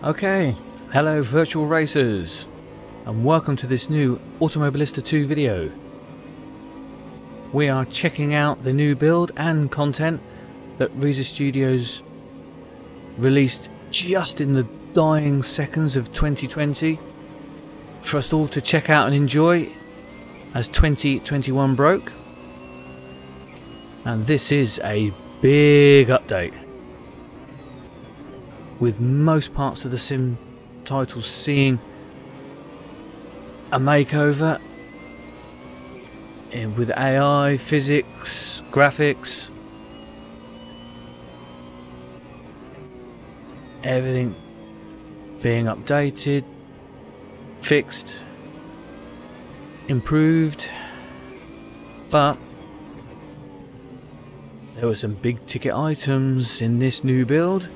Okay, hello virtual racers, and welcome to this new Automobilista 2 video. We are checking out the new build and content that Reiza Studios released just in the dying seconds of 2020 for us all to check out and enjoy as 2021 broke. And this is a big update, with most parts of the sim titles seeing a makeover with AI, physics, graphics, everything being updated, fixed, improved. But there were some big ticket items in this new build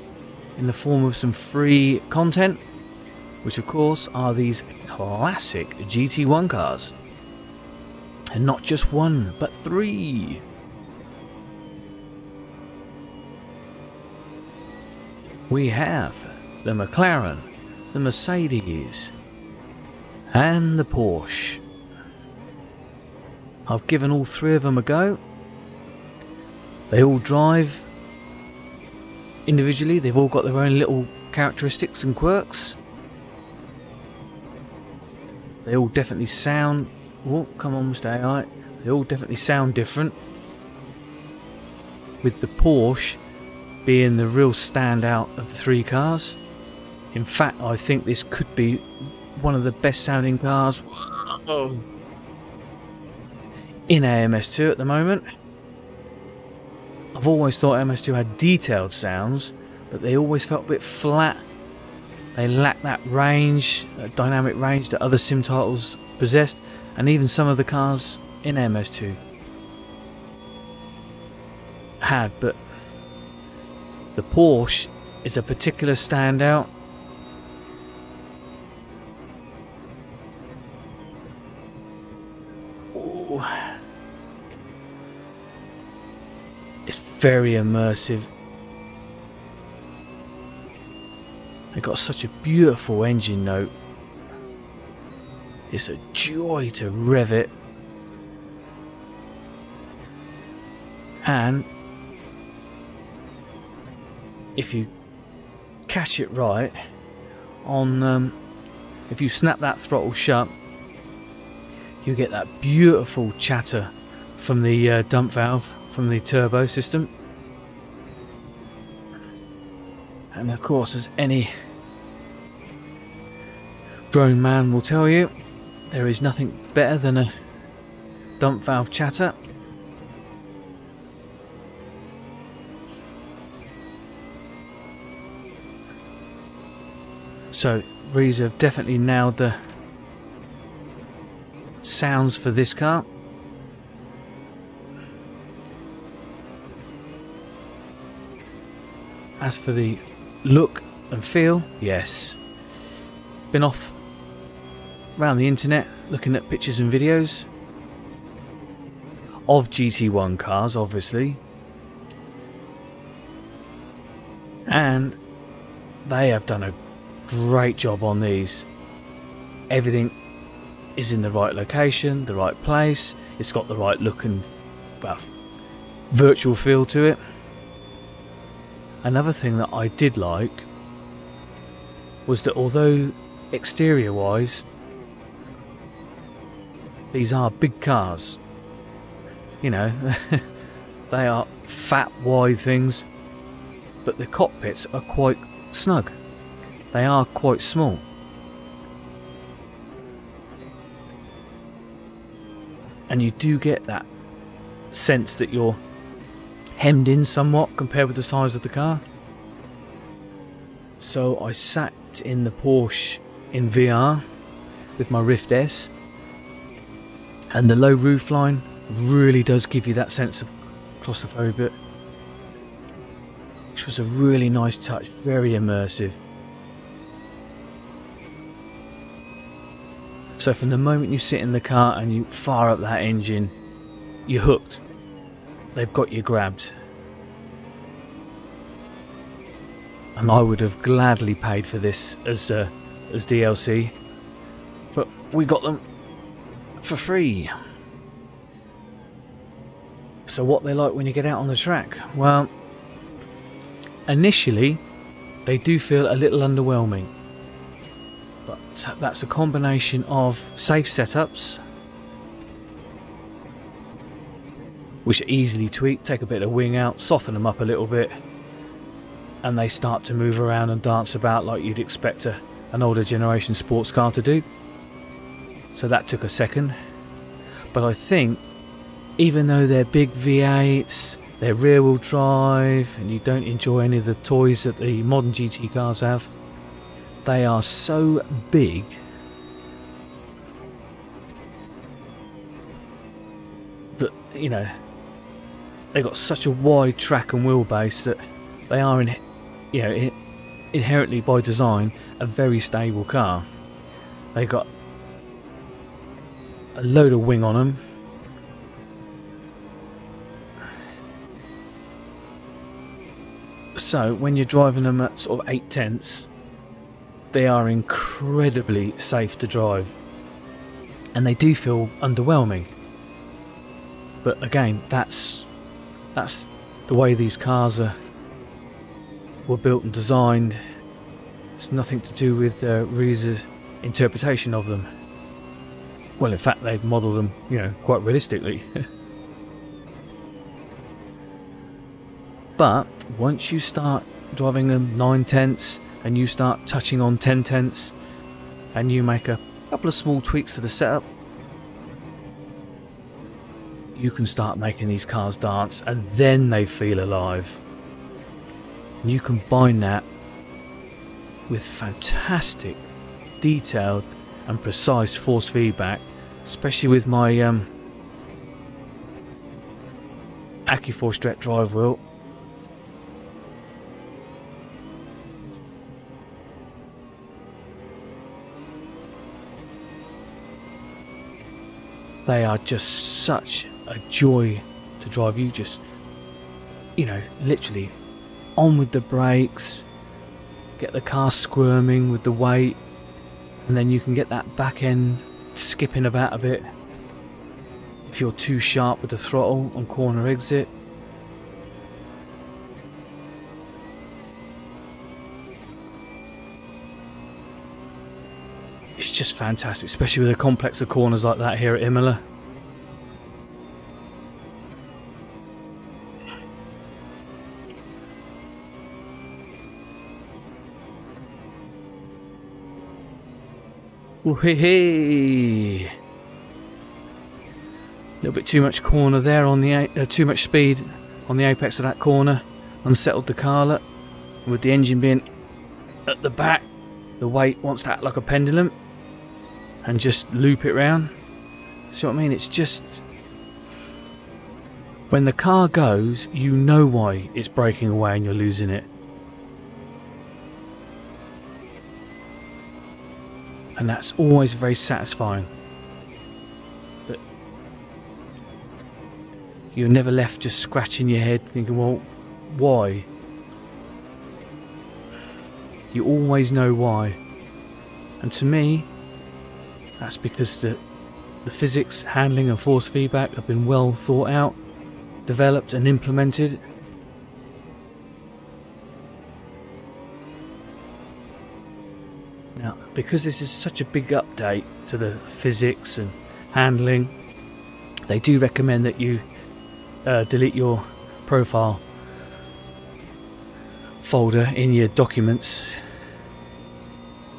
in the form of some free content, which of course are these classic GT1 cars. And not just one, but three. We have the McLaren, the Mercedes, and the Porsche. I've given all three of them a go. They all drive individually, they've all got their own little characteristics and quirks. They all definitely sound... Oh, come on, Mr. AI. They all definitely sound different, with the Porsche being the real standout of the three cars. In fact, I think this could be one of the best sounding cars in AMS2 at the moment. I've always thought MS2 had detailed sounds, but they always felt a bit flat. They lacked that range, dynamic range that other sim titles possessed, and even some of the cars in MS2 had. But the Porsche is a particular standout. Ooh. It's very immersive. They got such a beautiful engine note. It's a joy to rev it. And if you catch it right on, if you snap that throttle shut, you get that beautiful chatter from the dump valve, from the turbo system. And of course, as any grown man will tell you, there is nothing better than a dump valve chatter. So Reiza have definitely nailed the sounds for this car. As for the look and feel, yes, been off around the internet looking at pictures and videos of GT1 cars, obviously, and they have done a great job on these. Everything is in the right location, the right place. It's got the right look and, well, virtual feel to it. Another thing that I did like was that although exterior wise these are big cars, you know, they are fat wide things, but the cockpits are quite snug. They are quite small. And you do get that sense that you're hemmed in somewhat compared with the size of the car. So I sat in the Porsche in VR with my Rift S, and the low roofline really does give you that sense of claustrophobia, which was a really nice touch, very immersive. So from the moment you sit in the car and you fire up that engine, you're hooked. They've got you grabbed. and I would have gladly paid for this as DLC, but we got them for free. So what they're like when you get out on the track? Well, initially they do feel a little underwhelming, but that's a combination of safe setups, which are easily tweaked. Take a bit of wing out, soften them up a little bit, and they start to move around and dance about like you'd expect an older generation sports car to do. So that took a second. But I think, even though they're big V8s, they're rear wheel drive, and you don't enjoy any of the toys that the modern GT cars have, they are so big that, you know, they've got such a wide track and wheelbase that they are, inherently by design, a very stable car. They've got a load of wing on them. So when you're driving them at sort of 8/10, they are incredibly safe to drive, and they do feel underwhelming. But again, that's the way these cars were built and designed. It's nothing to do with Reiza's interpretation of them. Well, in fact, they've modelled them, quite realistically. But once you start driving them 9/10 and you start touching on 10/10 and you make a couple of small tweaks to the setup, you can start making these cars dance, and then they feel alive. And you combine that with fantastic, detailed and precise force feedback, especially with my AccuForce direct drive wheel. They are just such a joy to drive. You just, literally on with the brakes, get the car squirming with the weight, and then you can get that back end skipping about a bit if you're too sharp with the throttle on corner exit. It's just fantastic, especially with a complex of corners like that here at Imola. Oh, hey. A little bit too much corner there on the too much speed on the apex of that corner. Unsettled the car. With the engine being at the back, the weight wants to act like a pendulum and just loop it round. See what I mean? It's just, when the car goes, you know why it's breaking away and you're losing it. And that's always very satisfying. But you're never left just scratching your head thinking, well, why? You always know why. And to me, that's because the physics, handling and force feedback have been well thought out, developed and implemented. Now, because this is such a big update to the physics and handling, they do recommend that you delete your profile folder in your documents,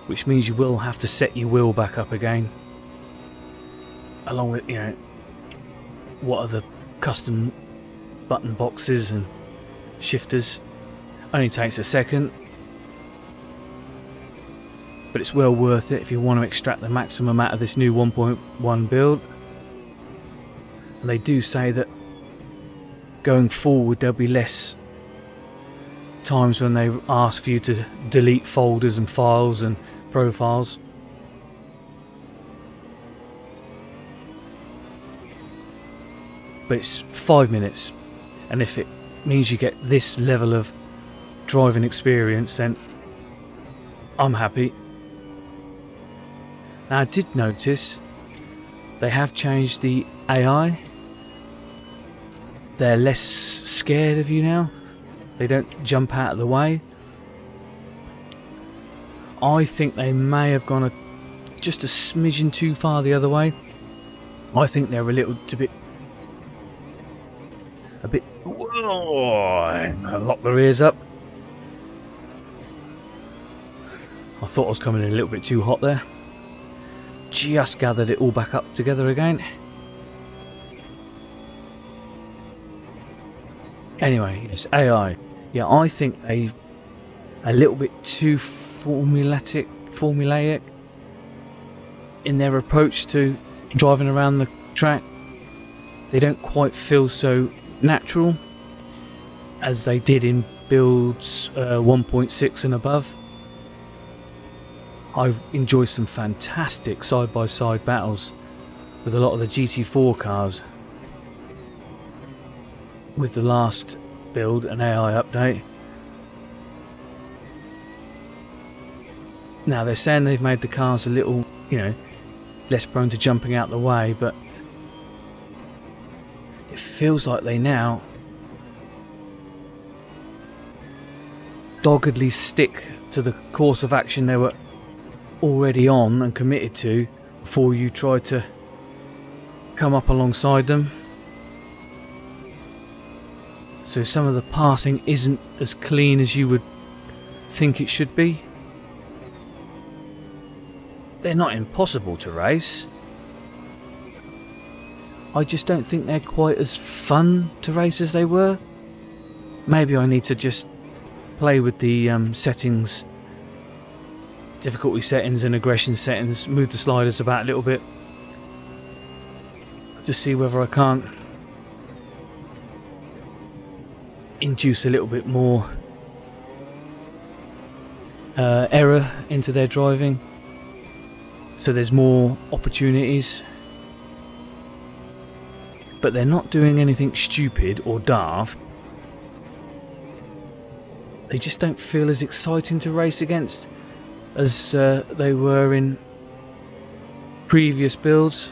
which means you will have to set your wheel back up again, along with what are the custom button boxes and shifters. Only takes a second, but it's well worth it if you want to extract the maximum out of this new 1.1 build. And they do say that going forward there'll be less times when they ask for you to delete folders and files and profiles. But it's 5 minutes, and if it means you get this level of driving experience, then I'm happy. Now I did notice they have changed the AI. They're less scared of you now. They don't jump out of the way. I think they may have gone just a smidgen too far the other way. I think they're a bit. Whoa, I locked their ears up. I thought I was coming in a little bit too hot there. Just gathered it all back up together again. Anyway, it's AI. Yeah, I think they a little bit too formulaic in their approach to driving around the track. They don't quite feel so natural as they did in builds 1.6 and above. I've enjoyed some fantastic side-by-side battles with a lot of the GT4 cars with the last build and AI update. Now they're saying they've made the cars a little, less prone to jumping out the way, but it feels like they now doggedly stick to the course of action they were already on and committed to before you try to come up alongside them. So some of the passing isn't as clean as you would think it should be. They're not impossible to race. I just don't think they're quite as fun to race as they were. Maybe I need to just play with the settings, difficulty settings and aggression settings, move the sliders about a little bit to see whether I can't induce a little bit more error into their driving, so there's more opportunities. But they're not doing anything stupid or daft. They just don't feel as exciting to race against as they were in previous builds.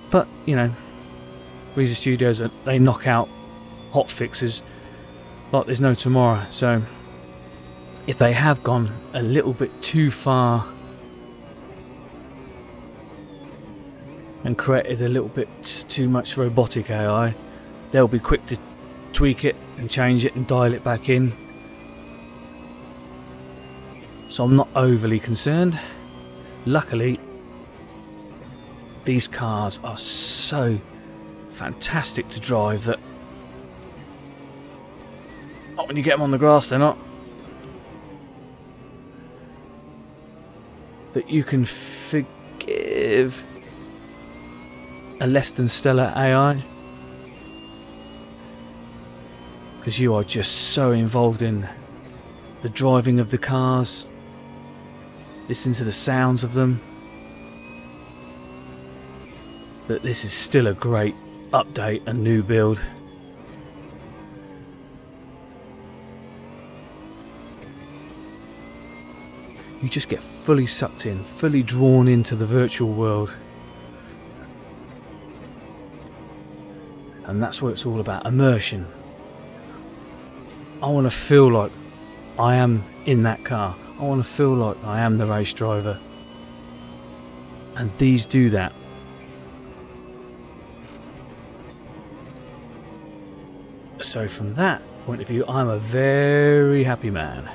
But, Reiza Studios, they knock out hot fixes like there's no tomorrow. So if they have gone a little bit too far and created a little bit too much robotic AI, they'll be quick to tweak it and change it and dial it back in. So I'm not overly concerned. Luckily, these cars are so fantastic to drive that not when you get them on the grass, they're not. That you can forgive a less than stellar AI, because you are just so involved in the driving of the cars, listening to the sounds of them, that this is still a great update and new build. You just get fully sucked in, fully drawn into the virtual world. And that's what it's all about, immersion. I want to feel like I am in that car. I want to feel like I am the race driver. And these do that. So from that point of view, I'm a very happy man.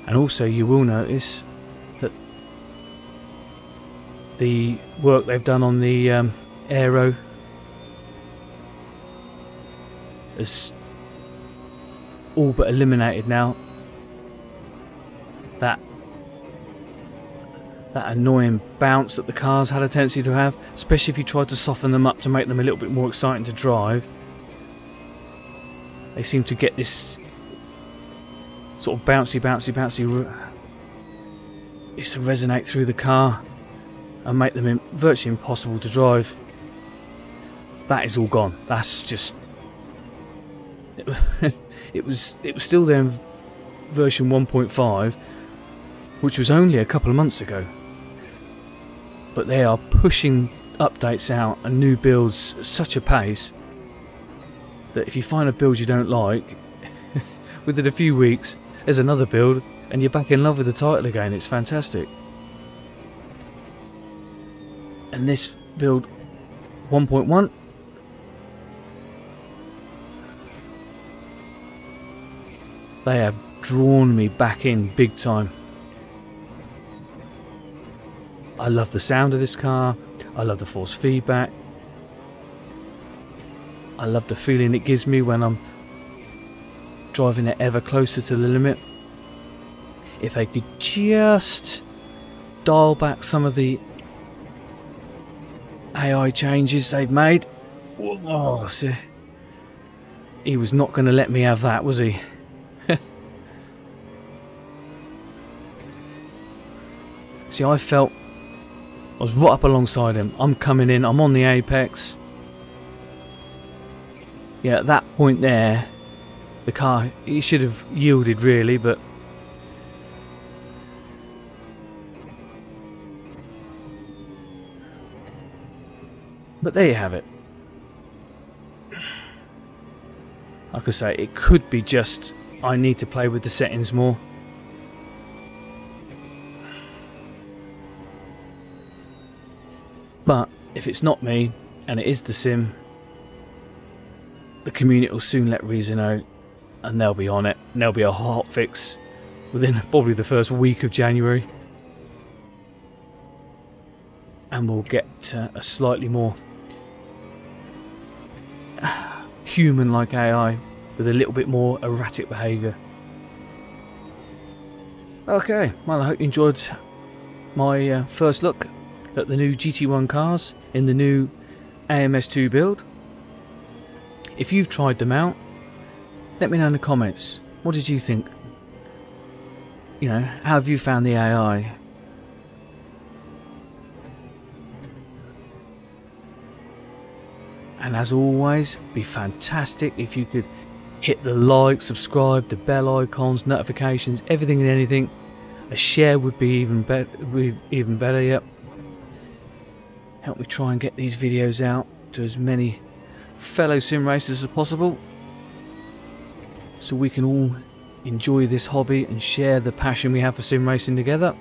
And also you will notice that the work they've done on the aero is all but eliminated now. That annoying bounce that the cars had a tendency to have, especially if you tried to soften them up to make them a little bit more exciting to drive. They seem to get this sort of bouncy, used to resonate through the car. and make them virtually impossible to drive. That is all gone. That's just it was still there in version 1.5, which was only a couple of months ago, but they are pushing updates out and new builds at such a pace that if you find a build you don't like, within a few weeks there's another build and you're back in love with the title again. It's fantastic. And this build 1.1, they have drawn me back in big time. I love the sound of this car. I love the force feedback. I love the feeling it gives me when I'm driving it ever closer to the limit. If they could just dial back some of the AI changes they've made. Oh, see, he was not going to let me have that, was he? See, I felt I was right up alongside him. I'm coming in, I'm on the apex. Yeah, at that point there, the car, he should have yielded really, but there you have it. Like I say, it could be just I need to play with the settings more. But if it's not me and it is the sim, the community will soon let Reiza know and they'll be on it. And there'll be a hot fix within probably the first week of January. And we'll get a slightly more human-like AI with a little bit more erratic behaviour. Okay, well, I hope you enjoyed my first look at the new GT1 cars in the new AMS2 build. If you've tried them out, let me know in the comments. What did you think? You know, how have you found the AI? And as always, be fantastic if you could hit the like, subscribe, the bell icons, notifications, everything and anything. A share would be even better. Yep. Help me try and get these videos out to as many fellow sim racers as possible, so we can all enjoy this hobby and share the passion we have for sim racing together.